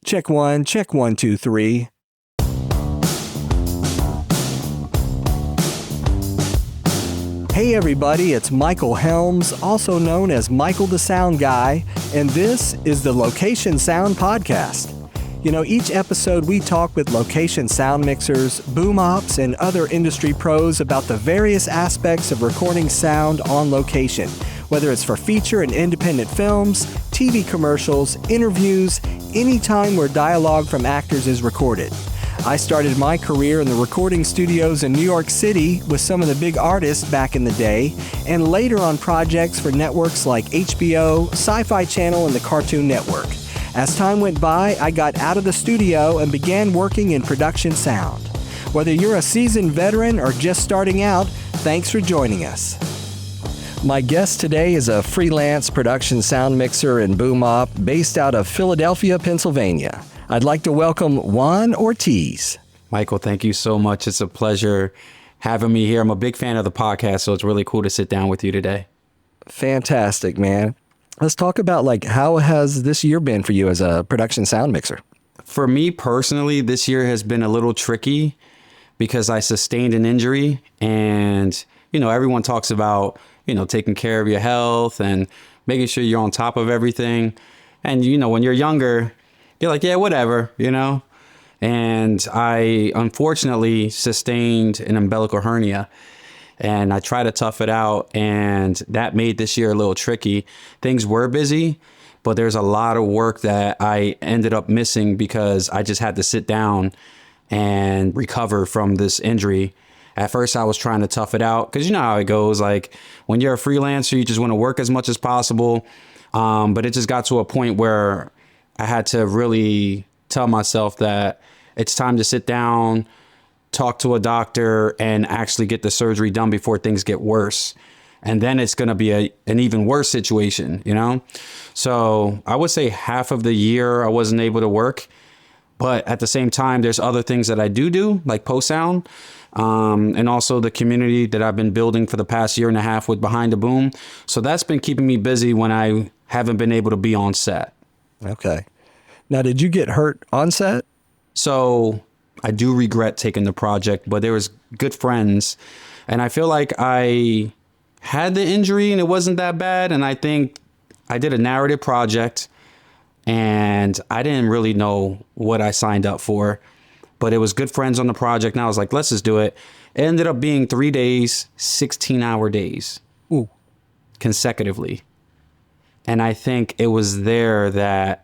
Check one, 2, 3. Hey everybody, it's Michael Helms, also known as Michael the Sound Guy, and this is the Location Sound Podcast. You know, each episode we talk with location sound mixers, boom ops, and other industry pros about the various aspects of recording sound on location, whether it's for feature and independent films, TV commercials, interviews, any time where dialogue from actors is recorded. I started my career in the recording studios in New York City with some of the big artists back in the day, and later on projects for networks like HBO, Sci-Fi Channel, and the Cartoon Network. As time went by, I got out of the studio and began working in production sound. Whether you're a seasoned veteran or just starting out, thanks for joining us. My guest today is a freelance production sound mixer and boom op based out of Philadelphia, Pennsylvania. I'd like to welcome Juan Ortiz. Michael, thank you so much. It's a pleasure having me here. I'm a big fan of the podcast, so it's really cool to sit down with you today. Fantastic, man. Let's talk about how has this year been for you as a production sound mixer? For me personally, this year has been a little tricky because I sustained an injury, and everyone talks about taking care of your health and making sure you're on top of everything. And when you're younger, you're like, yeah, whatever, And I unfortunately sustained an umbilical hernia, and I tried to tough it out, and that made this year a little tricky. Things were busy, but there's a lot of work that I ended up missing because I just had to sit down and recover from this injury. At first, I was trying to tough it out because you know how it goes. Like when you're a freelancer, you just want to work as much as possible. But it just got to a point where I had to really tell myself that it's time to sit down, talk to a doctor, and actually get the surgery done before things get worse. And then it's going to be an even worse situation, So I would say half of the year I wasn't able to work. But at the same time, there's other things that I do, like post sound, and also the community that I've been building for the past year and a half with Behind the Boom. So that's been keeping me busy when I haven't been able to be on set. Okay. Now, did you get hurt on set? So I do regret taking the project, but there was good friends, and I feel like I had the injury and it wasn't that bad. And I think I did a narrative project and I didn't really know what I signed up for, but it was good friends on the project. And I was like, let's just do it. It ended up being 3 days, 16-hour days. Ooh. Consecutively. And I think it was there that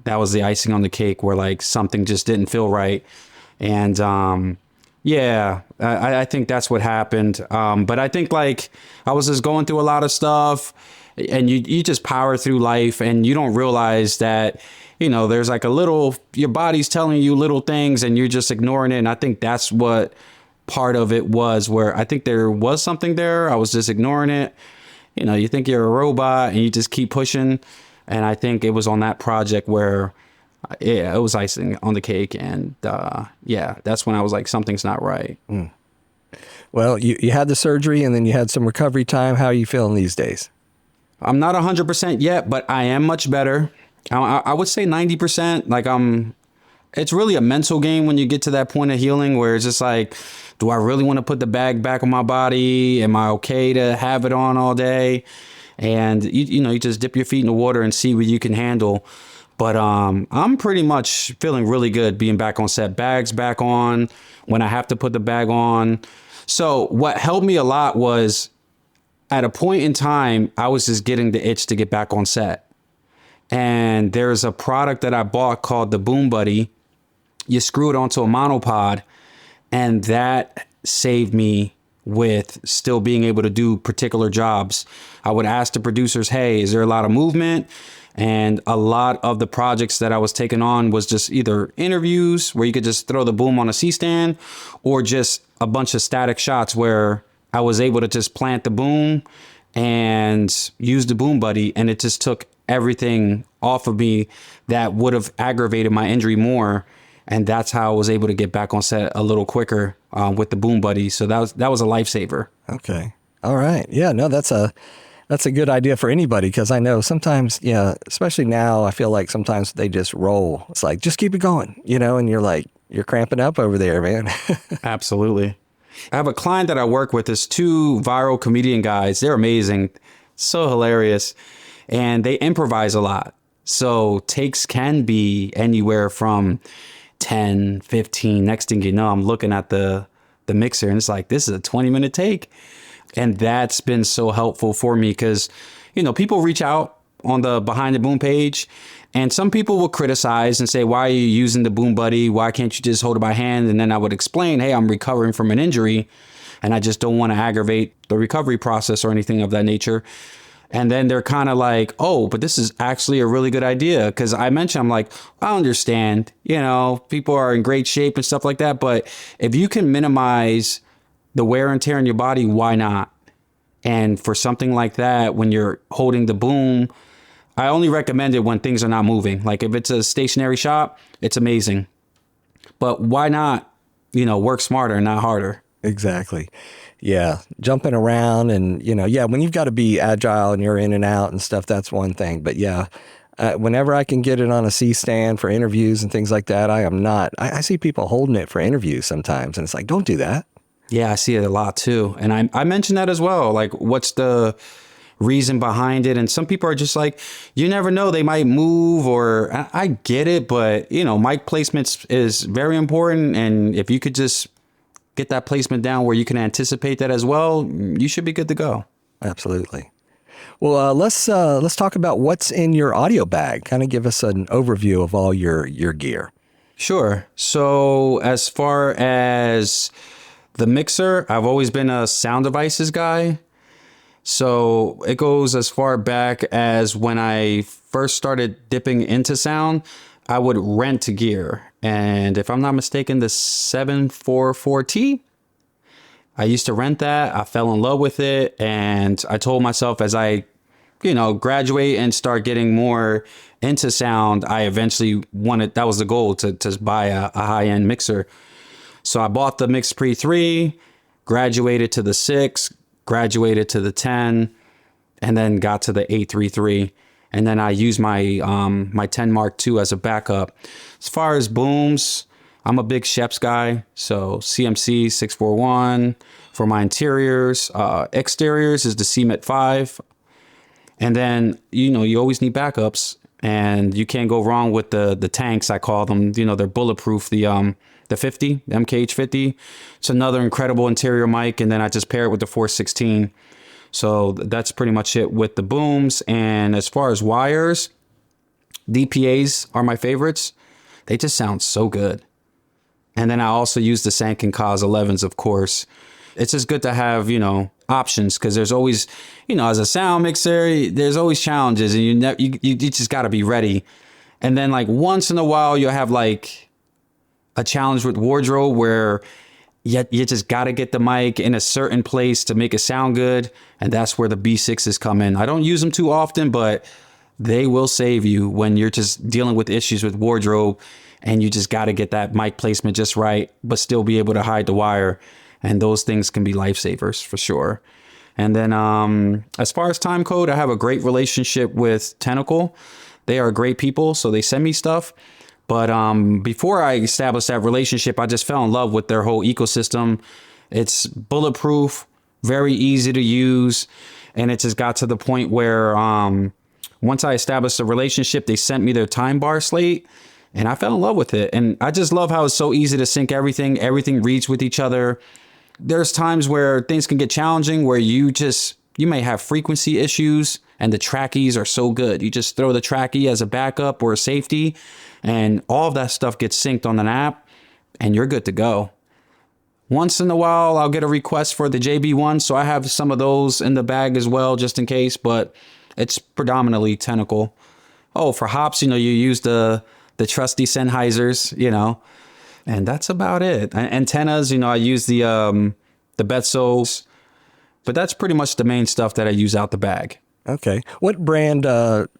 was the icing on the cake where something just didn't feel right. And I think that's what happened. But I think I was just going through a lot of stuff, and you just power through life and you don't realize that, there's your body's telling you little things and you're just ignoring it. And I think that's what part of it was, where I think there was something there. I was just ignoring it. You think you're a robot and you just keep pushing. And I think it was on that project where, it was icing on the cake. And that's when I was like, something's not right. Mm. Well, you had the surgery and then you had some recovery time. How are you feeling these days? I'm not 100% yet, but I am much better. I would say 90%. It's really a mental game when you get to that point of healing where it's just like, do I really want to put the bag back on my body? Am I okay to have it on all day? And you just dip your feet in the water and see what you can handle. But I'm pretty much feeling really good being back on set. Bags back on when I have to put the bag on. So what helped me a lot was at a point in time, I was just getting the itch to get back on set. And there's a product that I bought called the Boom Buddy. You screw it onto a monopod, and that saved me with still being able to do particular jobs. I would ask the producers, hey, is there a lot of movement? And a lot of the projects that I was taking on was just either interviews where you could just throw the boom on a C-stand, or just a bunch of static shots where I was able to just plant the boom and use the Boom Buddy. And it just took everything off of me that would have aggravated my injury more. And that's how I was able to get back on set a little quicker with the Boom Buddy. So that was a lifesaver. Okay. All right. Yeah, no, that's a That's a good idea for anybody because I know sometimes, yeah, especially now, I feel like sometimes they just roll. It's like, just keep it going, and you're like, you're cramping up over there, man. Absolutely. I have a client that I work with. Is two viral comedian guys. They're amazing. So hilarious. And they improvise a lot. So takes can be anywhere from 10, 15. Next thing you know, I'm looking at the mixer and it's like, this is a 20-minute take. And that's been so helpful for me because, people reach out on the Behind the Boom page and some people will criticize and say, why are you using the Boom Buddy? Why can't you just hold it by hand? And then I would explain, hey, I'm recovering from an injury and I just don't want to aggravate the recovery process or anything of that nature. And then they're kind of like, oh, but this is actually a really good idea. Because I mentioned, I'm like, I understand, people are in great shape and stuff like that. But if you can minimize the wear and tear in your body, why not? And for something like that, when you're holding the boom, I only recommend it when things are not moving. Like if it's a stationary shop, it's amazing. But why not, work smarter and not harder? Exactly. Yeah. Jumping around and, when you've got to be agile and you're in and out and stuff, that's one thing. But yeah, whenever I can get it on a C-stand for interviews and things like that, I see people holding it for interviews sometimes. And it's like, don't do that. Yeah, I see it a lot too. And I mentioned that as well. Like, what's the reason behind it? And some people are just like, you never know, they might move, or I get it. But, mic placements is very important. And if you could just get that placement down where you can anticipate that as well, you should be good to go. Absolutely. Well, let's talk about what's in your audio bag. Kind of give us an overview of all your gear. Sure. So as far as the mixer, I've always been a sound devices guy. So it goes as far back as when I first started dipping into sound, I would rent gear. And if I'm not mistaken, the 744T, I used to rent that. I fell in love with it. And I told myself as I, graduate and start getting more into sound, I eventually that was the goal, to buy a high-end mixer. So I bought the Mix Pre 3, graduated to the 6, graduated to the 10, and then got to the 833. And then I used my 10 Mark II as a backup. As far as booms, I'm a big Sheps guy. So CMC 641 for my interiors. Exteriors is the CMET 5. And then, you always need backups. And you can't go wrong with the tanks, I call them. They're bulletproof. The 50, the MKH 50. It's another incredible interior mic. And then I just pair it with the 416. So that's pretty much it with the booms. And as far as wires, DPAs are my favorites. They just sound so good. And then I also use the Sanken Cos 11s, of course. It's just good to have, options, because there's always, as a sound mixer, there's always challenges, and you just got to be ready. And then like once in a while, you'll have like a challenge with wardrobe where you just got to get the mic in a certain place to make it sound good. And that's where the B6s come in. I don't use them too often, but they will save you when you're just dealing with issues with wardrobe and you just got to get that mic placement just right, but still be able to hide the wire. And those things can be lifesavers for sure. And then as far as time code, I have a great relationship with Tentacle. They are great people, so they send me stuff. But before I established that relationship, I just fell in love with their whole ecosystem. It's bulletproof, very easy to use. And it just got to the point where once I established a relationship, they sent me their time bar slate. And I fell in love with it. And I just love how it's so easy to sync everything. Everything reads with each other. There's times where things can get challenging, where you may have frequency issues and the trackies are so good. You just throw the trackie as a backup or a safety, and all of that stuff gets synced on an app and you're good to go. Once in a while, I'll get a request for the JB1. So I have some of those in the bag as well, just in case, but it's predominantly Tentacle. Oh, for hops, you use the trusty Sennheisers, and that's about it. Antennas, I use the Betsos, but that's pretty much the main stuff that I use out the bag. Okay. What brand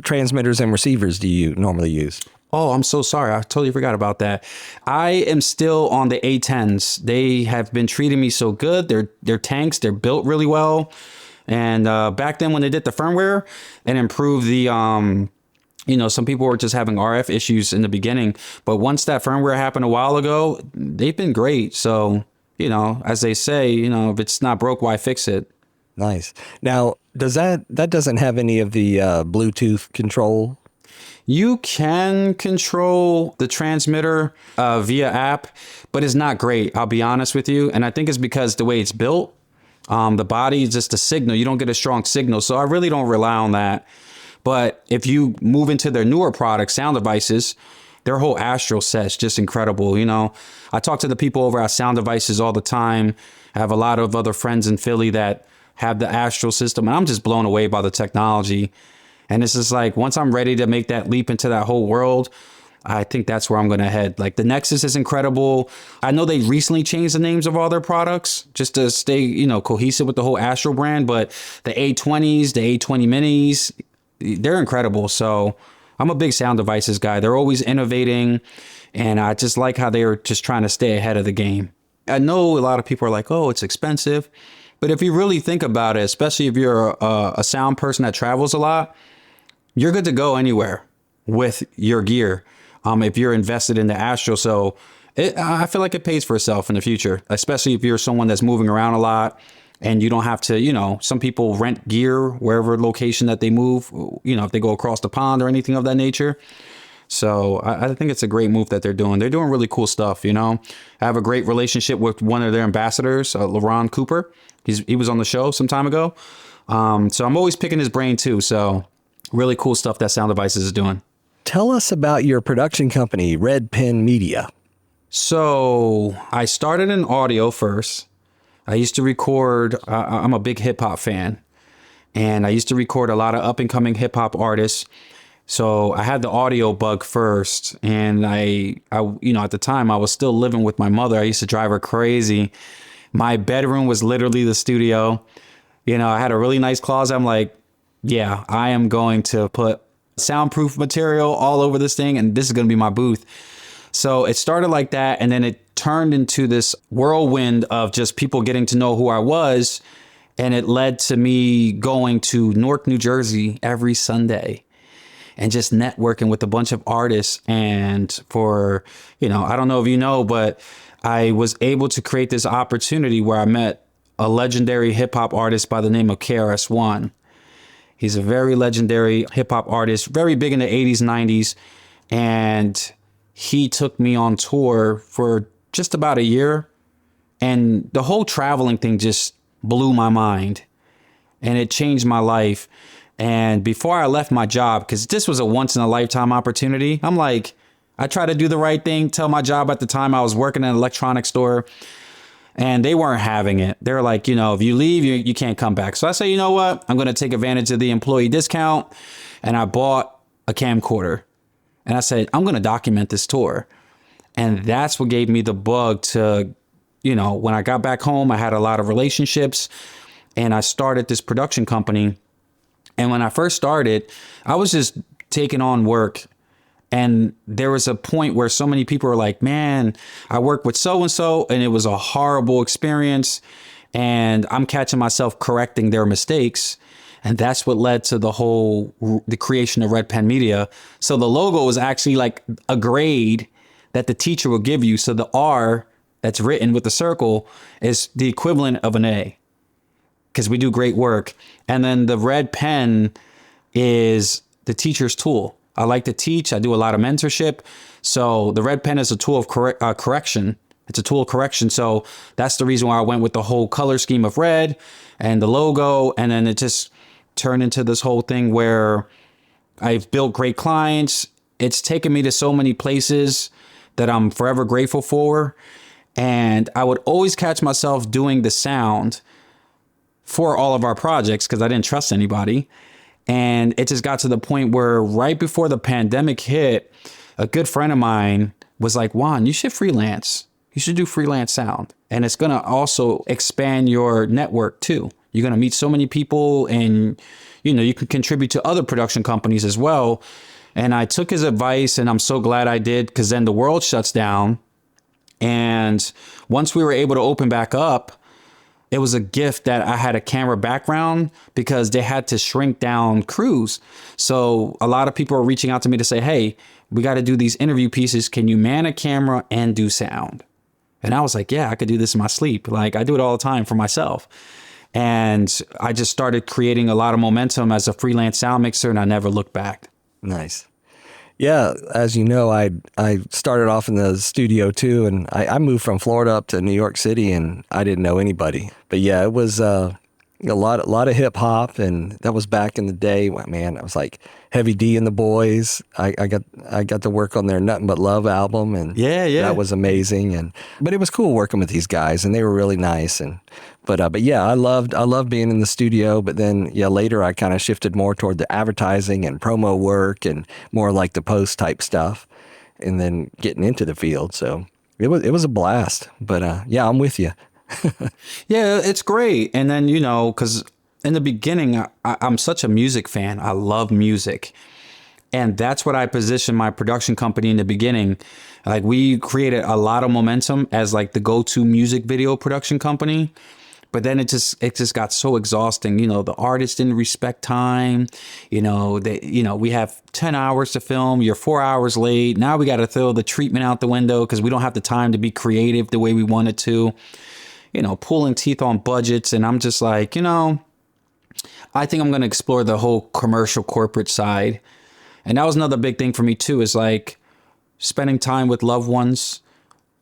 transmitters and receivers do you normally use? Oh, I'm so sorry. I totally forgot about that. I am still on the A10s. They have been treating me so good. They're tanks. They're built really well. And back then when they did the firmware and improved the, some people were just having RF issues in the beginning. But once that firmware happened a while ago, they've been great. So, as they say, if it's not broke, why fix it? Nice. Now, that doesn't have any of the Bluetooth control? You can control the transmitter via app, but it's not great. I'll be honest with you. And I think it's because the way it's built, the body is just a signal. You don't get a strong signal. So I really don't rely on that. But if you move into their newer products, sound devices, their whole Astral set's just incredible. I talk to the people over at Sound Devices all the time. I have a lot of other friends in Philly that have the Astral system, and I'm just blown away by the technology. And it's just like, once I'm ready to make that leap into that whole world, I think that's where I'm going to head. Like the Nexus is incredible. I know they recently changed the names of all their products just to stay, cohesive with the whole Astral brand, but the A20s, the A20 minis, they're incredible. So I'm a big Sound Devices guy. They're always innovating, and I just like how they're just trying to stay ahead of the game. I know a lot of people are like, oh, it's expensive. But if you really think about it, especially if you're a sound person that travels a lot, you're good to go anywhere with your gear. If you're invested in the Astral. So I feel like it pays for itself in the future, especially if you're someone that's moving around a lot and you don't have to, some people rent gear wherever location that they move, if they go across the pond or anything of that nature. So I think it's a great move that they're doing. They're doing really cool stuff. I have a great relationship with one of their ambassadors, LaRon Cooper. He was on the show some time ago. So I'm always picking his brain too. So really cool stuff that Sound Devices is doing. Tell us about your production company, Red Pen Media. So I started in audio first. I used to record, I'm a big hip hop fan, and I used to record a lot of up and coming hip hop artists. So I had the audio bug first, and I at the time I was still living with my mother. I used to drive her crazy. My bedroom was literally the studio. I had a really nice closet. I'm like, yeah, I am going to put soundproof material all over this thing, and this is going to be my booth. So it started like that, and then it turned into this whirlwind of just people getting to know who I was, and it led to me going to Newark, New Jersey every Sunday and just networking with a bunch of artists. And for, I don't know if you know, but I was able to create this opportunity where I met a legendary hip hop artist by the name of KRS-One. He's a very legendary hip hop artist, very big in the 80s, 90s. And he took me on tour for just about a year. And the whole traveling thing just blew my mind, and it changed my life. And before I left my job, because this was a once in a lifetime opportunity, I'm like, I tried to do the right thing, tell my job at the time. I was working in an electronics store, and they weren't having it. They're like, if you leave, you can't come back. So I say, you know what? I'm going to take advantage of the employee discount. And I bought a camcorder, and I said, I'm going to document this tour. And that's what gave me the bug to, when I got back home, I had a lot of relationships, and I started this production company. And when I first started, I was just taking on work. And there was a point where so many people were like, man, I work with so-and-so, and it was a horrible experience. And I'm catching myself correcting their mistakes. And that's what led to the creation of Red Pen Media. So the logo is actually like a grade that the teacher will give you. So the R that's written with the circle is the equivalent of an A, because we do great work. And then the red pen is the teacher's tool. I like to teach. I do a lot of mentorship. So the red pen is a tool of correction. It's a tool of correction. So that's the reason why I went with the whole color scheme of red and the logo. And then it just turned into this whole thing where I've built great clients. It's taken me to so many places that I'm forever grateful for. And I would always catch myself doing the sound for all of our projects because I didn't trust anybody. And it just got to the point where right before the pandemic hit, a good friend of mine was like, Juan, you should freelance. You should do freelance sound. And it's going to also expand your network too. You're going to meet so many people, and, you can contribute to other production companies as well. And I took his advice, and I'm so glad I did, because then the world shuts down. And once we were able to open back up, it was a gift that I had a camera background because they had to shrink down crews. So a lot of people are reaching out to me to say, hey, we got to do these interview pieces. Can you man a camera and do sound? And I was like, yeah, I could do this in my sleep. Like I do it all the time for myself. And I just started creating a lot of momentum as a freelance sound mixer, and I never looked back. Nice. Yeah, as you know, I started off in the studio too, and I moved from Florida up to New York City, and I didn't know anybody. But yeah, it was a lot of hip hop, and that was back in the day. Man, I was like Heavy D and the Boys. I got to work on their Nothing But Love album, and yeah, that was amazing. But it was cool working with these guys, and they were really nice. But yeah, I loved being in the studio. But then later I kind of shifted more toward the advertising and promo work, and more like the post type stuff, and then getting into the field. So it was a blast. But yeah, I'm with you. Yeah, it's great. And then, because in the beginning, I'm such a music fan. I love music. And that's what I positioned my production company in the beginning. Like we created a lot of momentum as like the go-to music video production company. But then it just got so exhausting. The artists didn't respect time. We have 10 hours to film. You're 4 hours late. Now we got to throw the treatment out the window because we don't have the time to be creative the way we wanted to. Pulling teeth on budgets. And I'm just like, I think I'm going to explore the whole commercial corporate side. And that was another big thing for me too, is like spending time with loved ones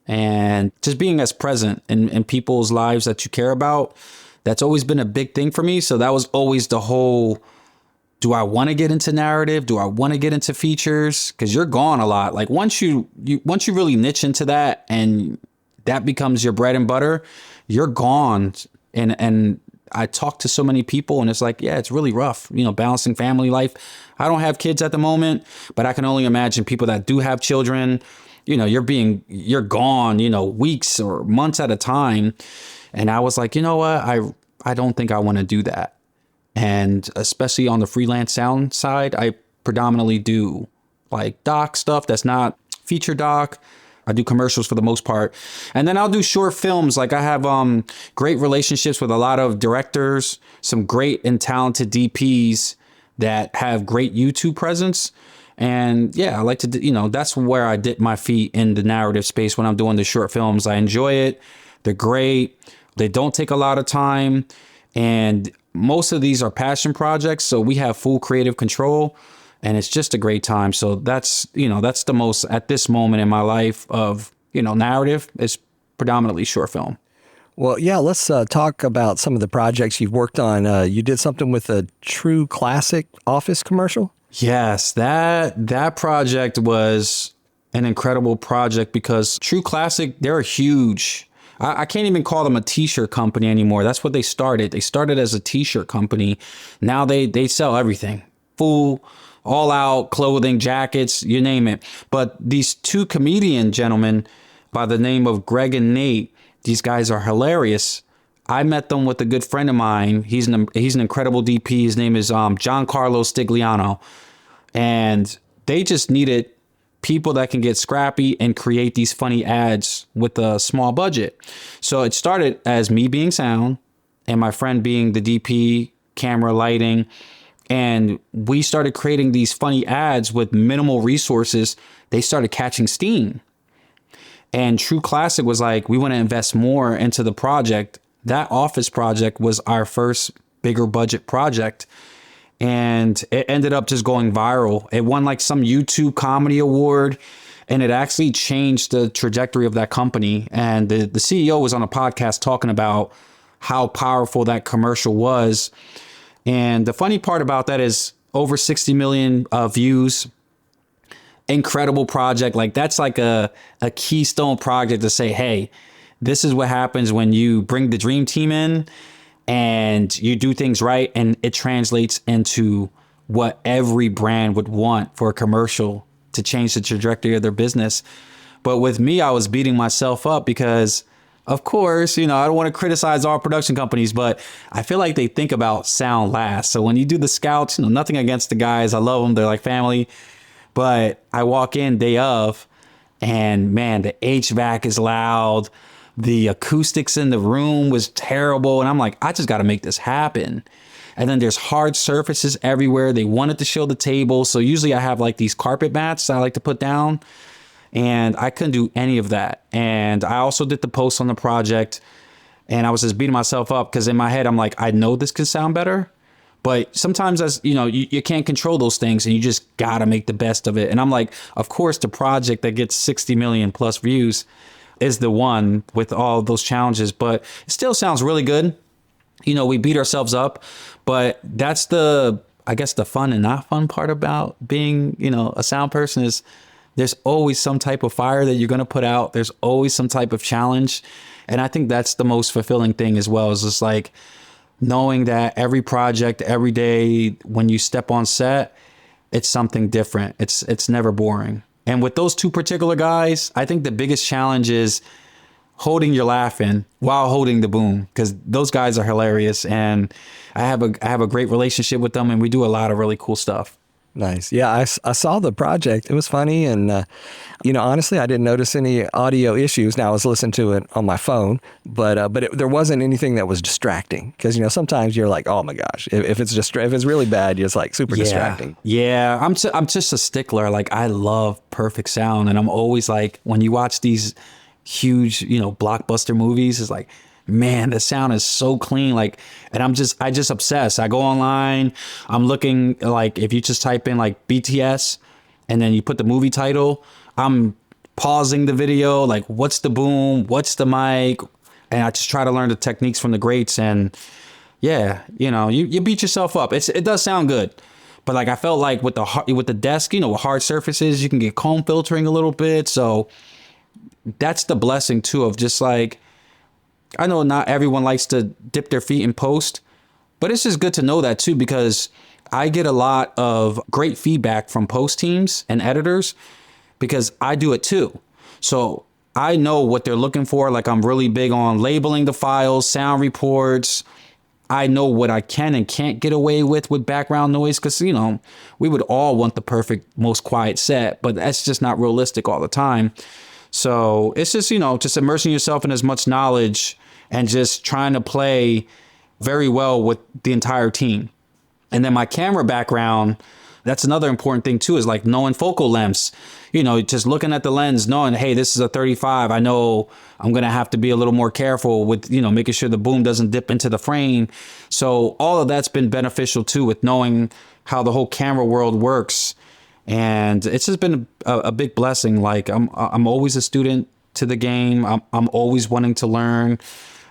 and just being as present in people's lives that you care about. That's always been a big thing for me. So that was always the whole, do I want to get into narrative? Do I want to get into features? Because you're gone a lot. Like once you really niche into that and that becomes your bread and butter, you're gone. And I talk to so many people and it's like, yeah, it's really rough, balancing family life. I don't have kids at the moment, but I can only imagine people that do have children, you're gone, weeks or months at a time. And I was like, you know what? I don't think I want to do that. And especially on the freelance sound side, I predominantly do like doc stuff that's not feature doc. I do commercials for the most part. And then I'll do short films. Like I have great relationships with a lot of directors, some great and talented DPs that have great YouTube presence. And yeah, I like to, that's where I dip my feet in the narrative space when I'm doing the short films. I enjoy it. They're great. They don't take a lot of time. And most of these are passion projects. So we have full creative control. And it's just a great time. So that's the most at this moment in my life of, narrative is predominantly short film. Well, yeah, let's talk about some of the projects you've worked on. You did something with a True Classic Office commercial? Yes, that project was an incredible project because True Classic, they're huge. I can't even call them a t-shirt company anymore. That's what they started. They started as a t-shirt company. Now they sell everything. Full all out clothing, jackets, you name it. But these two comedian gentlemen by the name of Greg and Nate, these guys are hilarious. I met them with a good friend of mine. He's an incredible DP. His name is Giancarlo Stigliano. And they just needed people that can get scrappy and create these funny ads with a small budget. So it started as me being sound and my friend being the DP, camera, lighting. And we started creating these funny ads with minimal resources. They started catching steam. And True Classic was like, we want to invest more into the project. That office project was our first bigger budget project. And it ended up just going viral. It won like some YouTube comedy award. And it actually changed the trajectory of that company. And the CEO was on a podcast talking about how powerful that commercial was. And the funny part about that is over 60 million views. Incredible project. Like that's like a keystone project to say, hey, this is what happens when you bring the dream team in and you do things right. And it translates into what every brand would want for a commercial to change the trajectory of their business. But with me, I was beating myself up because, of course, I don't want to criticize all production companies, but I feel like they think about sound last. So when you do the scouts, nothing against the guys. I love them. They're like family. But I walk in day of and man, the HVAC is loud. The acoustics in the room was terrible. And I'm like, I just got to make this happen. And then there's hard surfaces everywhere. They wanted to show the table. So usually I have like these carpet mats that I like to put down. And I couldn't do any of that. And I also did the post on the project. And I was just beating myself up because in my head, I'm like, I know this can sound better. But sometimes, as you know, you can't control those things and you just got to make the best of it. And I'm like, of course, the project that gets 60 million plus views is the one with all those challenges. But it still sounds really good. You know, we beat ourselves up. But that's I guess the fun and not fun part about being, you know, a sound person is there's always some type of fire that you're going to put out. There's always some type of challenge. And I think that's the most fulfilling thing as well, is just like, knowing that every project, every day, when you step on set, it's something different. It's never boring. And with those two particular guys, I think the biggest challenge is holding your laugh in while holding the boom, because those guys are hilarious. And I have a great relationship with them, and we do a lot of really cool stuff. Nice. Yeah, I saw the project. It was funny. And, you know, honestly, I didn't notice any audio issues. Now, I was listening to it on my phone, but there wasn't anything that was distracting. Because, you know, sometimes you're like, oh, my gosh, if it's really bad, it's like super distracting. Yeah, I'm just a stickler. Like, I love perfect sound. And I'm always like, when you watch these huge, you know, blockbuster movies, it's like, man, the sound is so clean. Like, and I just obsess. I go online, I'm looking, like, if you just type in like BTS and then you put the movie title, I'm pausing the video, like, what's the boom, what's the mic, and I just try to learn the techniques from the greats. And yeah, you know, you beat yourself up. It does sound good, but like, I felt like with the desk, you know, with hard surfaces, you can get comb filtering a little bit. So that's the blessing too, of just like, I know not everyone likes to dip their feet in post, but it's just good to know that too, because I get a lot of great feedback from post teams and editors because I do it too. So I know what they're looking for. Like, I'm really big on labeling the files, sound reports. I know what I can and can't get away with background noise, because, you know, we would all want the perfect, most quiet set, but that's just not realistic all the time. So it's just, you know, just immersing yourself in as much knowledge and just trying to play very well with the entire team. And then my camera background, that's another important thing too, is like knowing focal lengths, you know, just looking at the lens, knowing, hey, this is a 35. I know I'm going to have to be a little more careful with, you know, making sure the boom doesn't dip into the frame. So all of that's been beneficial too, with knowing how the whole camera world works. And it's just been a big blessing. Like, I'm always a student to the game. I'm always wanting to learn.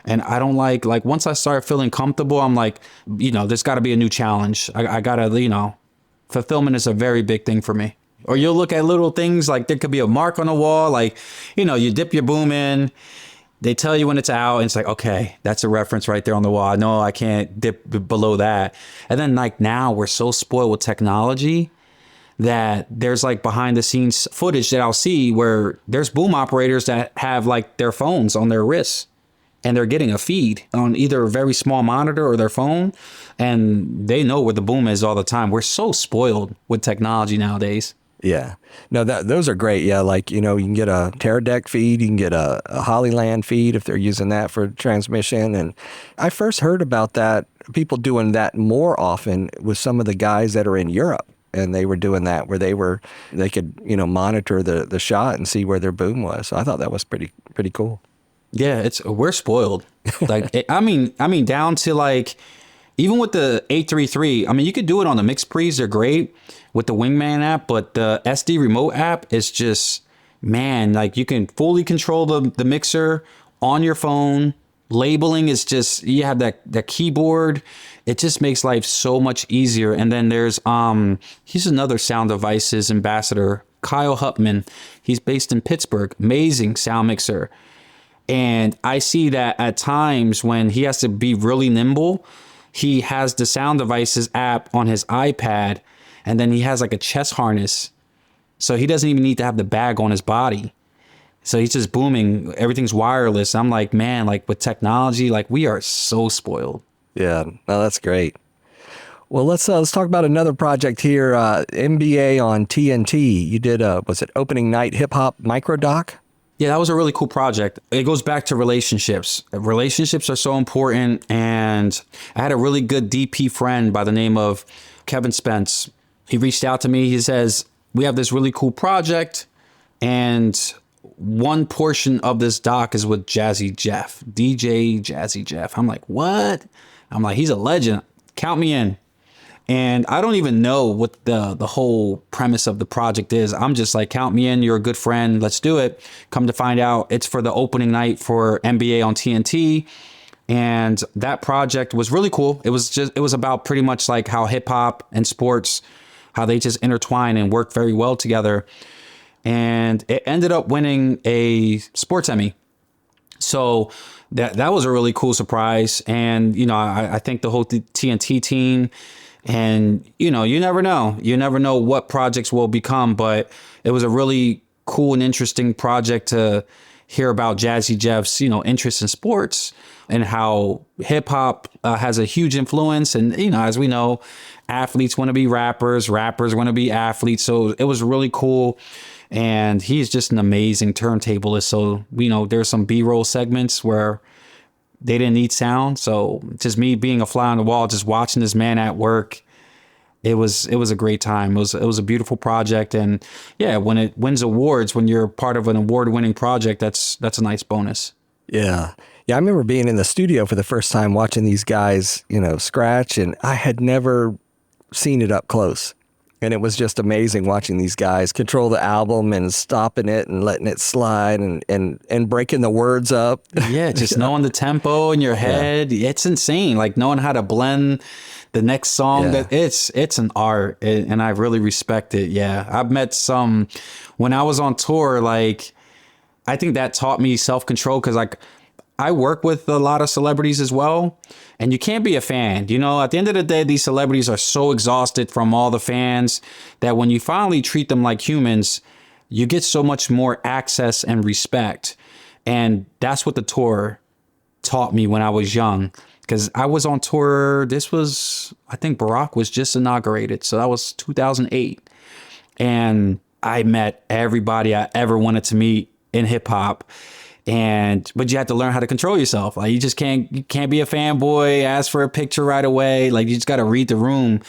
And I don't like once I start feeling comfortable, I'm like, you know, there's got to be a new challenge. I got to, you know, fulfillment is a very big thing for me. Or you'll look at little things, like there could be a mark on the wall, like, you know, you dip your boom in, they tell you when it's out, and it's like, okay, that's a reference right there on the wall. I know I can't dip below that. And then like now we're so spoiled with technology that there's like behind the scenes footage that I'll see where there's boom operators that have like their phones on their wrists and they're getting a feed on either a very small monitor or their phone, and they know where the boom is all the time. We're so spoiled with technology nowadays. Yeah. No, those are great. Yeah. Like, you know, you can get a Teradek feed, you can get a Hollyland feed if they're using that for transmission. And I first heard about that, people doing that more often with some of the guys that are in Europe. And they were doing that where they could, you know, monitor the shot and see where their boom was. So I thought that was pretty cool. Yeah, we're spoiled. Like, I mean, down to like, even with the 833, I mean, you could do it on the mix pre's, they're great with the Wingman app, but the SD remote app is just, man, like you can fully control the mixer on your phone. Labeling is just, you have that keyboard. It just makes life so much easier. And then there's he's another Sound Devices ambassador, Kyle Hupman. He's based in Pittsburgh. Amazing sound mixer. And I see that at times when he has to be really nimble, he has the Sound Devices app on his iPad, and then he has like a chest harness. So he doesn't even need to have the bag on his body. So he's just booming. Everything's wireless. I'm like, man, like with technology, like we are so spoiled. Yeah, no, that's great. Well, let's talk about another project here. NBA on TNT. You did was it opening night hip hop micro doc? Yeah, that was a really cool project. It goes back to relationships. Relationships are so important. And I had a really good DP friend by the name of Kevin Spence. He reached out to me. He says, we have this really cool project, and one portion of this doc is with Jazzy Jeff, DJ Jazzy Jeff. I'm like, what? I'm like, he's a legend. Count me in. And I don't even know what the whole premise of the project is. I'm just like, count me in. You're a good friend. Let's do it. Come to find out, it's for the opening night for NBA on TNT. And that project was really cool. It was about pretty much like how hip hop and sports, how they just intertwine and work very well together. And it ended up winning a sports Emmy. So that was a really cool surprise. And, you know, I think the whole TNT team, and, you know, you never know. You never know what projects will become, but it was a really cool and interesting project to hear about Jazzy Jeff's, you know, interest in sports and how hip hop has a huge influence. And, you know, as we know, athletes want to be rappers, rappers want to be athletes. So it was really cool. And he's just an amazing turntablist. So, you know, there's some B-roll segments where they didn't need sound. So just me being a fly on the wall, just watching this man at work, it was a great time. It was a beautiful project. And yeah, when it wins awards, when you're part of an award-winning project, that's a nice bonus. Yeah. Yeah, I remember being in the studio for the first time watching these guys, you know, scratch, and I had never seen it up close. And it was just amazing watching these guys control the album and stopping it and letting it slide and breaking the words up. Yeah, just knowing the tempo in your head. Yeah. It's insane. Like knowing how to blend the next song. Yeah. That it's an art, and I really respect it. Yeah, I've met some when I was on tour. Like, I think that taught me self-control, because like I work with a lot of celebrities as well, and you can't be a fan. You know, at the end of the day, these celebrities are so exhausted from all the fans that when you finally treat them like humans, you get so much more access and respect. And that's what the tour taught me when I was young, because I was on tour. This was, I think Barack was just inaugurated. So that was 2008. And I met everybody I ever wanted to meet in hip hop. But you have to learn how to control yourself. Like you can't be a fanboy, ask for a picture right away. Like you just got to read the room.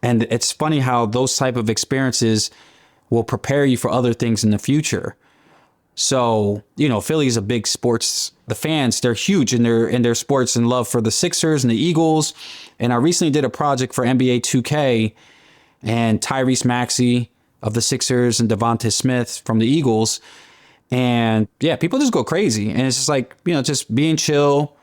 And it's funny how those type of experiences will prepare you for other things in the future. So, you know, Philly is a big sports. The fans, they're huge in their sports and love for the Sixers and the Eagles. And I recently did a project for NBA 2K, and Tyrese Maxey of the Sixers and Devonta Smith from the Eagles. And yeah, people just go crazy. And it's just like, you know, just being chill.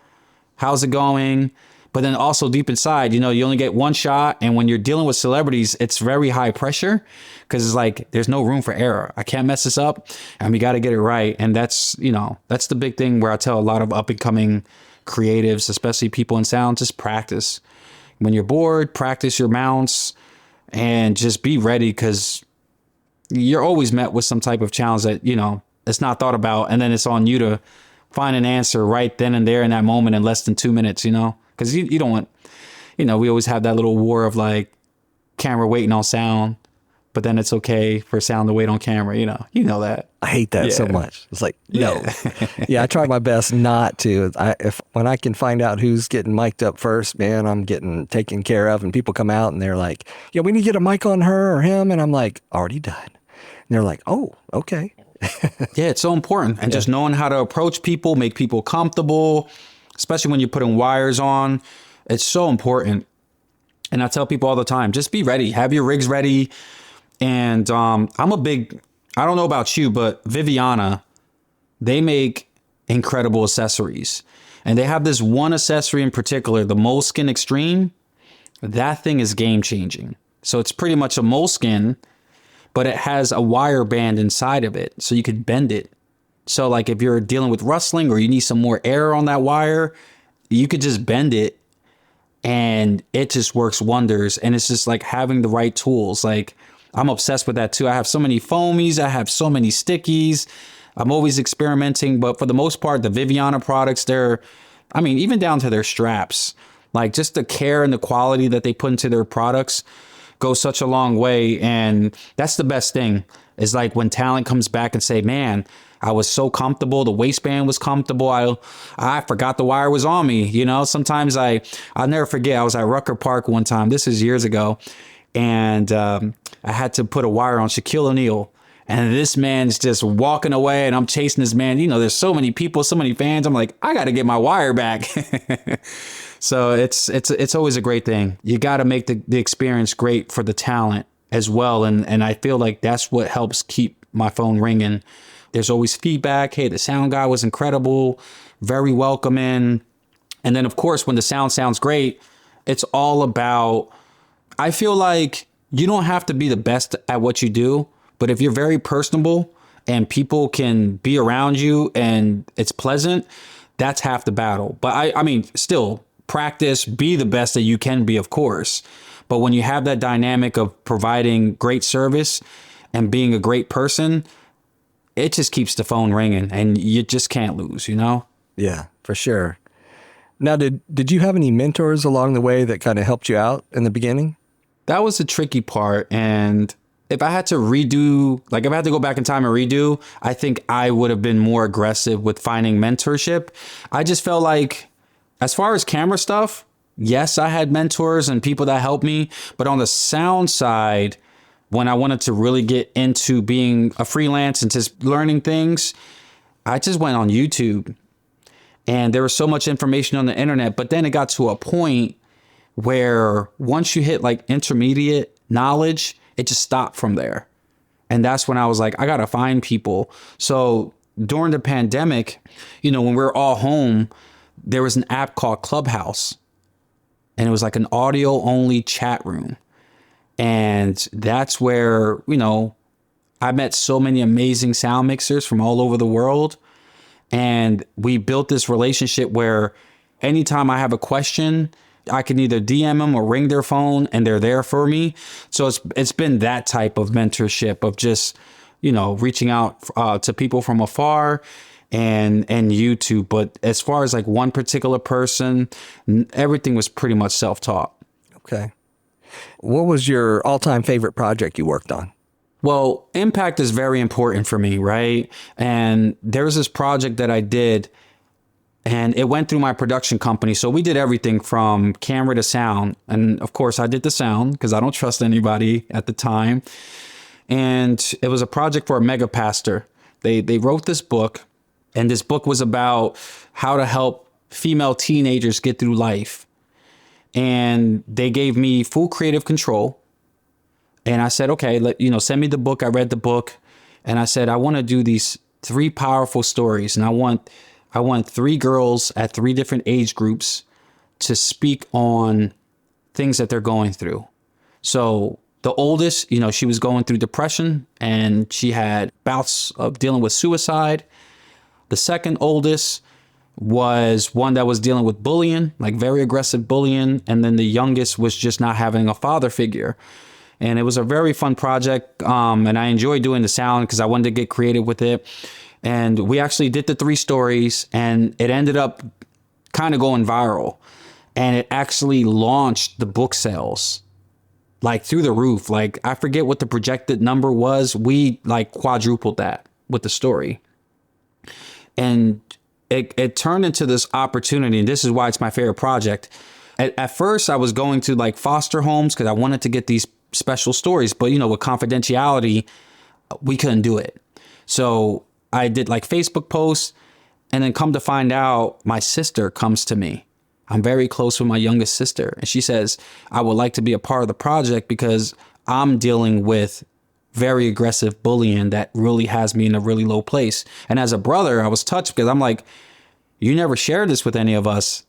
How's it going? But then also deep inside, you know, you only get one shot. And when you're dealing with celebrities, it's very high pressure, because it's like, there's no room for error. I can't mess this up, and we got to get it right. And that's, you know, that's the big thing where I tell a lot of up and coming creatives, especially people in sound, just practice. When you're bored, practice your mounts and just be ready, because you're always met with some type of challenge that, you know, it's not thought about, and then it's on you to find an answer right then and there in that moment in less than 2 minutes, you know, because you don't want, you know, we always have that little war of like camera waiting on sound, but then it's okay for sound to wait on camera, you know that. I hate that so much. It's like, no. Yeah, I try my best not to. When I can find out who's getting mic'd up first, man, I'm getting taken care of, and people come out and they're like, yeah, we need to get a mic on her or him. And I'm like, already done. And they're like, oh, okay. Yeah, it's so important. And just knowing how to approach people, make people comfortable, especially when you're putting wires on. It's so important. And I tell people all the time, just be ready. Have your rigs ready. And I don't know about you, but Viviana, they make incredible accessories. And they have this one accessory in particular, the Moleskin Extreme. That thing is game changing. So it's pretty much a moleskin, but it has a wire band inside of it, so you could bend it. So like if you're dealing with rustling or you need some more air on that wire, you could just bend it, and it just works wonders. And it's just like having the right tools. Like I'm obsessed with that too. I have so many foamies, I have so many stickies. I'm always experimenting, but for the most part, the Viviana products, even down to their straps, like just the care and the quality that they put into their products goes such a long way. And that's the best thing, is like when talent comes back and say, man, I was so comfortable. The waistband was comfortable. I forgot the wire was on me. You know, sometimes I'll never forget. I was at Rucker Park one time. This is years ago. And I had to put a wire on Shaquille O'Neal. And this man's just walking away and I'm chasing this man. You know, there's so many people, so many fans. I'm like, I got to get my wire back. So it's always a great thing. You got to make the experience great for the talent as well. And I feel like that's what helps keep my phone ringing. There's always feedback. Hey, the sound guy was incredible, very welcoming. And then, of course, when the sound sounds great, it's all about, I feel like you don't have to be the best at what you do, but if you're very personable and people can be around you and it's pleasant, that's half the battle. But I mean, still practice, be the best that you can be, of course. But when you have that dynamic of providing great service and being a great person, it just keeps the phone ringing and you just can't lose, you know? Yeah, for sure. Now, did you have any mentors along the way that kind of helped you out in the beginning? That was the tricky part. And if I had to redo, like if I had to go back in time and redo, I think I would have been more aggressive with finding mentorship. I just felt like as far as camera stuff, yes, I had mentors and people that helped me. But on the sound side, when I wanted to really get into being a freelance and just learning things, I just went on YouTube. And there was so much information on the internet. But then it got to a point where once you hit like intermediate knowledge, it just stopped from there. And that's when I was like, I got to find people. So during the pandemic, you know, when we were all home, there was an app called Clubhouse. And it was like an audio only chat room. And that's where, you know, I met so many amazing sound mixers from all over the world. And we built this relationship where anytime I have a question, I can either DM them or ring their phone and they're there for me. So it's been that type of mentorship of just, you know, reaching out to people from afar and YouTube. But as far as like one particular person, everything was pretty much self-taught. Okay. What was your all-time favorite project you worked on? Well, impact is very important for me, right? And there was this project that I did and it went through my production company. So we did everything from camera to sound. And of course, I did the sound because I don't trust anybody at the time. And it was a project for a mega pastor. They wrote this book, and this book was about how to help female teenagers get through life. And they gave me full creative control. And I said, okay, send me the book. I read the book and I said, I want to do these 3 powerful stories. And I want 3 girls at 3 different age groups to speak on things that they're going through. So the oldest, you know, she was going through depression and she had bouts of dealing with suicide. The second oldest was one that was dealing with bullying, like very aggressive bullying. And then the youngest was just not having a father figure. And it was a very fun project. And I enjoyed doing the sound because I wanted to get creative with it. And we actually did the 3 stories and it ended up kind of going viral. And it actually launched the book sales like through the roof. Like I forget what the projected number was. We like quadrupled that with the story. And it turned into this opportunity. And this is why it's my favorite project. At first, I was going to like foster homes because I wanted to get these special stories. But, you know, with confidentiality, we couldn't do it. So I did like Facebook posts, and then come to find out my sister comes to me. I'm very close with my youngest sister. And she says, I would like to be a part of the project because I'm dealing with very aggressive bullying that really has me in a really low place. And as a brother, I was touched because I'm like, you never shared this with any of us.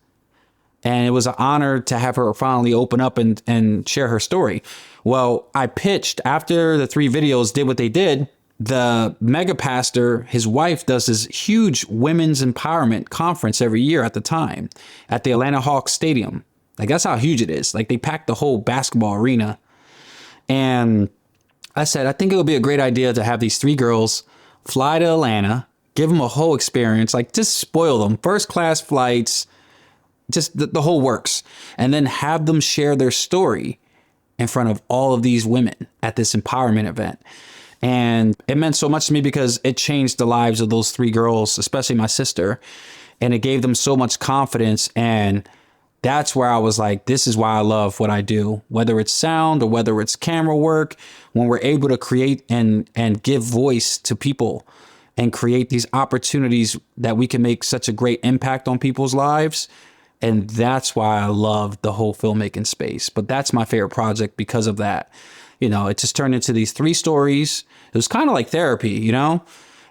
And it was an honor to have her finally open up and share her story. Well, I pitched after the 3 videos did what they did. The mega pastor, his wife does this huge women's empowerment conference every year at the time at the Atlanta Hawks Stadium. Like that's how huge it is. Like they packed the whole basketball arena. And I said, I think it would be a great idea to have these 3 girls fly to Atlanta, give them a whole experience, like just spoil them, first class flights, just the whole works, and then have them share their story in front of all of these women at this empowerment event. And it meant so much to me because it changed the lives of those 3 girls, especially my sister. And it gave them so much confidence. And that's where I was like, this is why I love what I do, whether it's sound or whether it's camera work, when we're able to create and give voice to people and create these opportunities that we can make such a great impact on people's lives. And that's why I love the whole filmmaking space. But that's my favorite project because of that. You know, it just turned into these 3 stories. It was kind of like therapy, you know,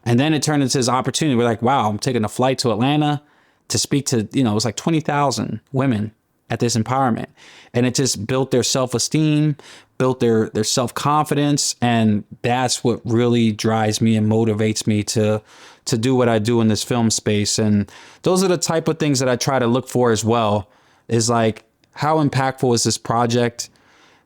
and then it turned into this opportunity. We're like, wow, I'm taking a flight to Atlanta to speak to, you know, it was like 20,000 women at this empowerment. And it just built their self-esteem, built their self-confidence. And that's what really drives me and motivates me to do what I do in this film space. And those are the type of things that I try to look for as well, is like, how impactful is this project?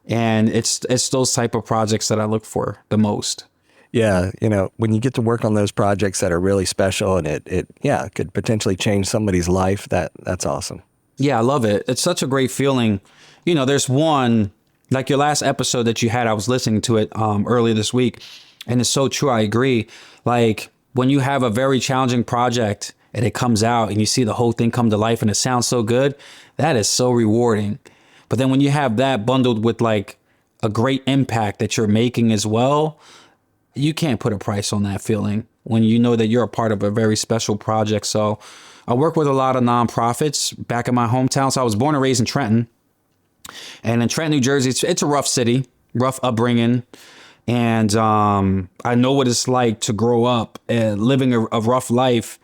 And it's those type of projects that I look for the most. Yeah, you know, when you get to work on those projects that are really special and it could potentially change somebody's life, that's awesome. Yeah, I love it. It's such a great feeling. You know, there's one, like your last episode that you had, I was listening to it earlier this week, and it's so true. I agree. Like when you have a very challenging project and it comes out and you see the whole thing come to life and it sounds so good, that is so rewarding. But then when you have that bundled with like a great impact that you're making as well, you can't put a price on that feeling when you know that you're a part of a very special project. So I work with a lot of nonprofits back in my hometown. So I was born and raised in Trenton. And in Trenton, New Jersey, it's a rough city, rough upbringing. And I know what it's like to grow up living a rough life.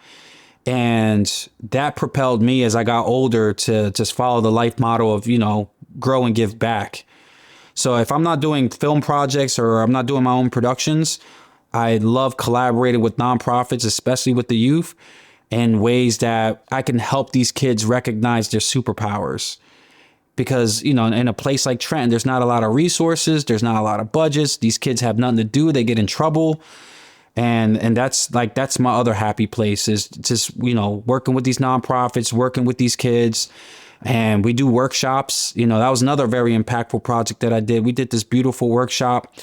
And that propelled me as I got older to just follow the life motto of, you know, grow and give back. So if I'm not doing film projects or I'm not doing my own productions, I love collaborating with nonprofits, especially with the youth, in ways that I can help these kids recognize their superpowers. Because, you know, in a place like Trenton, there's not a lot of resources. There's not a lot of budgets. These kids have nothing to do. They get in trouble. And that's my other happy place, is just, you know, working with these nonprofits, working with these kids. And we do workshops. You know, that was another very impactful project that I did. We did this beautiful workshop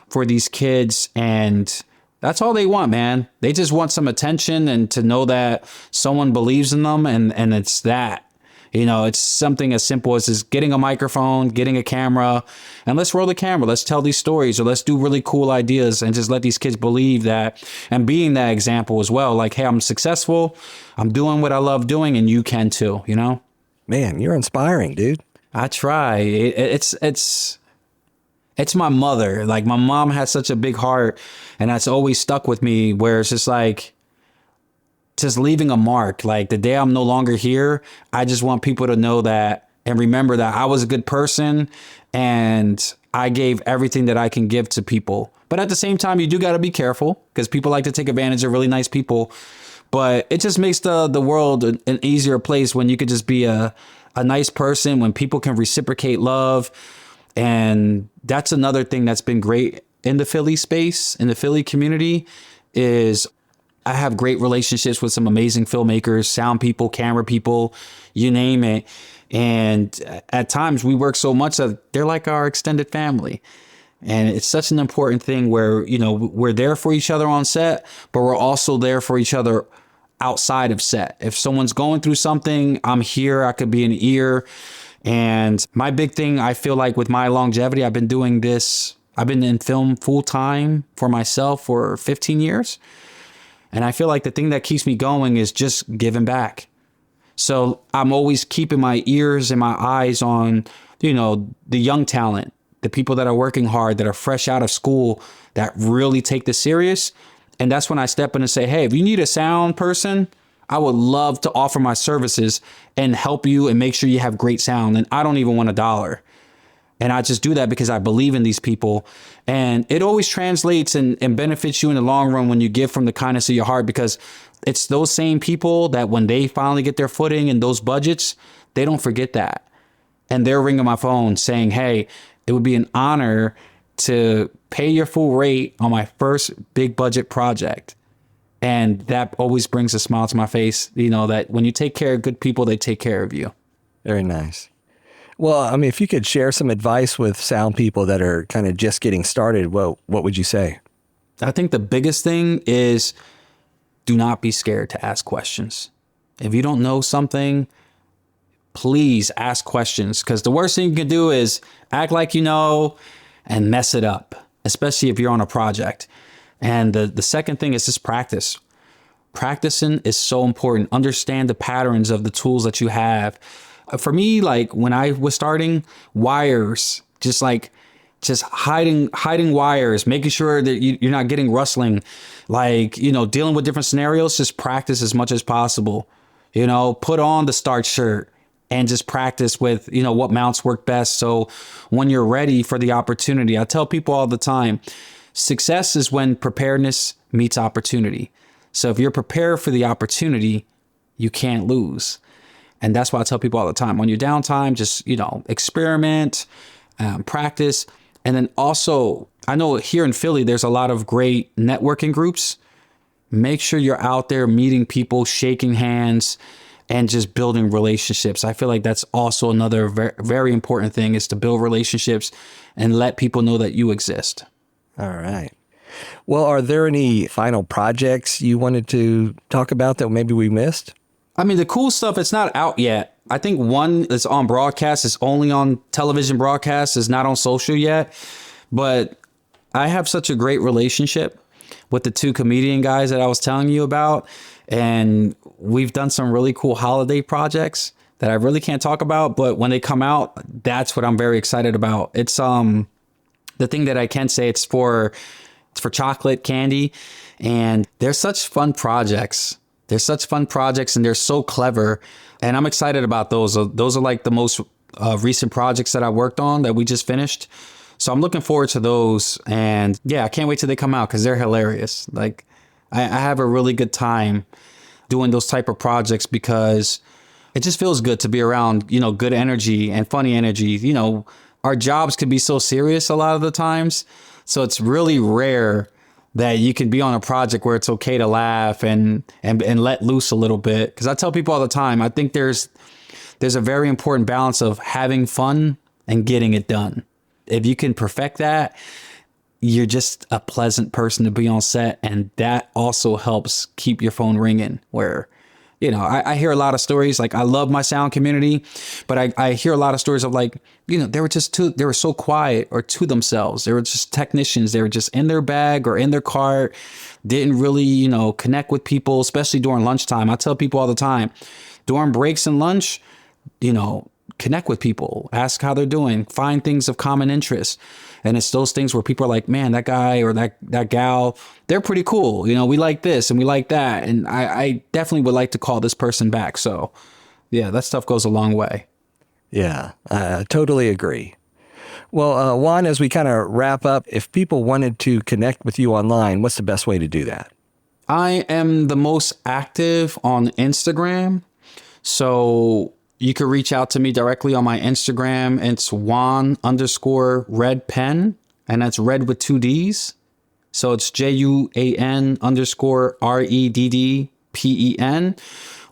for these kids, and that's all they want, man. They just want some attention and to know that someone believes in them. And it's that. You know, it's something as simple as just getting a microphone, getting a camera, and let's roll the camera. Let's tell these stories, or let's do really cool ideas and just let these kids believe that, and being that example as well. Like, hey, I'm successful. I'm doing what I love doing, and you can too, you know? Man, you're inspiring, dude. I try. It's my mother. Like, my mom has such a big heart, and that's always stuck with me, where it's just like, just leaving a mark. Like, the day I'm no longer here, I just want people to know that and remember that I was a good person and I gave everything that I can give to people. But at the same time, you do got to be careful, because people like to take advantage of really nice people. But it just makes the world an easier place when you could just be a nice person, when people can reciprocate love. And that's another thing that's been great in the Philly space, in the Philly community, is I have great relationships with some amazing filmmakers, sound people, camera people, you name it. And at times we work so much that they're like our extended family. And it's such an important thing where, you know, we're there for each other on set, but we're also there for each other outside of set. If someone's going through something, I'm here. I could be an ear. And my big thing, I feel like with my longevity, I've been doing this. I've been in film full time for myself for 15 years. And I feel like the thing that keeps me going is just giving back. So I'm always keeping my ears and my eyes on, you know, the young talent, the people that are working hard, that are fresh out of school, that really take this serious. And that's when I step in and say, hey, if you need a sound person, I would love to offer my services and help you and make sure you have great sound. And I don't even want $1. And I just do that because I believe in these people. And it always translates and benefits you in the long run when you give from the kindness of your heart, because it's those same people that when they finally get their footing in those budgets, they don't forget that. And they're ringing my phone saying, hey, it would be an honor to pay your full rate on my first big budget project. And that always brings a smile to my face. You know, that when you take care of good people, they take care of you. Very nice. Well, I mean, if you could share some advice with sound people that are kind of just getting started, what would you say? I think the biggest thing is do not be scared to ask questions. If you don't know something, please ask questions, because the worst thing you can do is act like you know and mess it up, especially if you're on a project. And the second thing is just practice. Practicing is so important. Understand the patterns of the tools that you have. For me, like when I was starting, wires, just hiding wires, making sure that you're not getting rustling, like, dealing with different scenarios, just practice as much as possible. Put on the start shirt and just practice with, what mounts work best. So when you're ready for the opportunity, I tell people all the time, success is when preparedness meets opportunity. So if you're prepared for the opportunity, you can't lose. And that's why I tell people all the time, on your downtime, just, experiment, practice. And then also, I know here in Philly, there's a lot of great networking groups. Make sure you're out there meeting people, shaking hands, and just building relationships. I feel like that's also another very, very important thing, is to build relationships and let people know that you exist. All right. Well, are there any final projects you wanted to talk about that maybe we missed? I mean, the cool stuff, it's not out yet. I think one is on broadcast. It's only on television broadcast. It's not on social yet. But I have such a great relationship with the two comedian guys that I was telling you about. And we've done some really cool holiday projects that I really can't talk about. But when they come out, that's what I'm very excited about. It's the thing that I can say, it's for chocolate candy. And they're such fun projects. They're such fun projects, and they're so clever. And I'm excited about those. Those are like the most recent projects that I worked on that we just finished. So I'm looking forward to those. And yeah, I can't wait till they come out, because they're hilarious. Like I have a really good time doing those type of projects, because it just feels good to be around, good energy and funny energy. Our jobs could be so serious a lot of the times. So it's really rare that you can be on a project where it's okay to laugh and let loose a little bit. Because I tell people all the time, I think there's a very important balance of having fun and getting it done. If you can perfect that, you're just a pleasant person to be on set. And that also helps keep your phone ringing, where, I hear a lot of stories. Like, I love my sound community, but I hear a lot of stories of like, they were so quiet or to themselves. They were just technicians. They were just in their bag or in their cart, didn't really, connect with people, especially during lunchtime. I tell people all the time, during breaks and lunch, connect with people, ask how they're doing, find things of common interest. And it's those things where people are like, man, that guy or that gal, they're pretty cool. We like this and we like that. And I definitely would like to call this person back. So yeah, that stuff goes a long way. Yeah, I totally agree. Well, Juan, as we kind of wrap up, if people wanted to connect with you online, what's the best way to do that? I am the most active on Instagram. So you can reach out to me directly on my Instagram. It's Juan_redpen, and that's red with 2 D's. So it's JUAN_REDDPEN.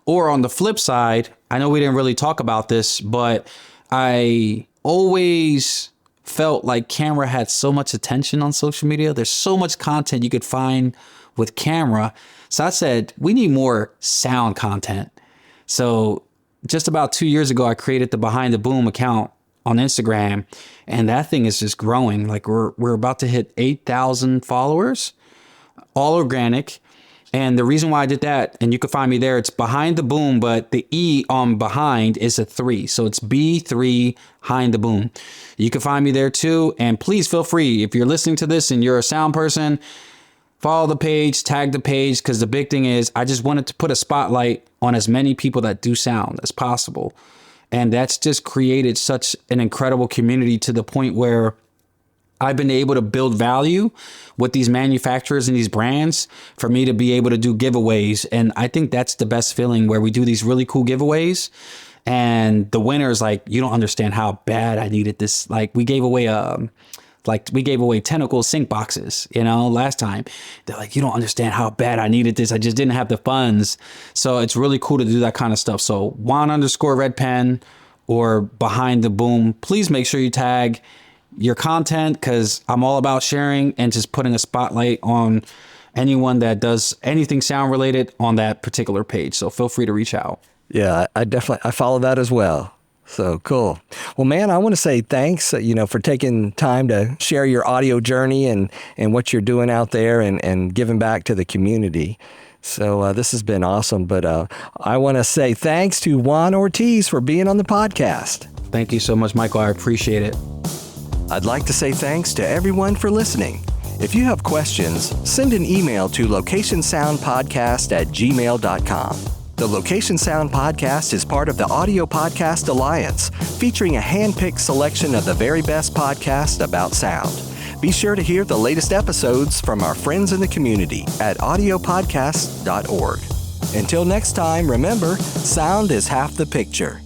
Or on the flip side, I know we didn't really talk about this, but I always felt like camera had so much attention on social media. There's so much content you could find with camera. So I said, we need more sound content. So just about 2 years ago, I created the Behind the Boom account on Instagram, and that thing is just growing. Like we're about to hit 8,000 followers, all organic. And the reason why I did that, and you can find me there, it's Behind the Boom, but the E on behind is a 3. So it's B3 Behind the Boom. You can find me there too. And please feel free, if you're listening to this and you're a sound person, follow the page, tag the page, because the big thing is I just wanted to put a spotlight on as many people that do sound as possible. And that's just created such an incredible community, to the point where I've been able to build value with these manufacturers and these brands for me to be able to do giveaways. And I think that's the best feeling, where we do these really cool giveaways. And the winner's like, you don't understand how bad I needed this. Like we gave away tentacle sink boxes, last time. They're like, you don't understand how bad I needed this. I just didn't have the funds. So it's really cool to do that kind of stuff. So Juan_redpen or Behind the Boom, please make sure you tag your content, because I'm all about sharing and just putting a spotlight on anyone that does anything sound related on that particular page. So feel free to reach out. Yeah, I follow that as well. So cool. Well, man, I want to say thanks, for taking time to share your audio journey and what you're doing out there and giving back to the community. So this has been awesome. But I want to say thanks to Juan Ortiz for being on the podcast. Thank you so much, Michael. I appreciate it. I'd like to say thanks to everyone for listening. If you have questions, send an email to locationsoundpodcast@gmail.com. The Location Sound Podcast is part of the Audio Podcast Alliance, featuring a hand-picked selection of the very best podcasts about sound. Be sure to hear the latest episodes from our friends in the community at audiopodcast.org. Until next time, remember, sound is half the picture.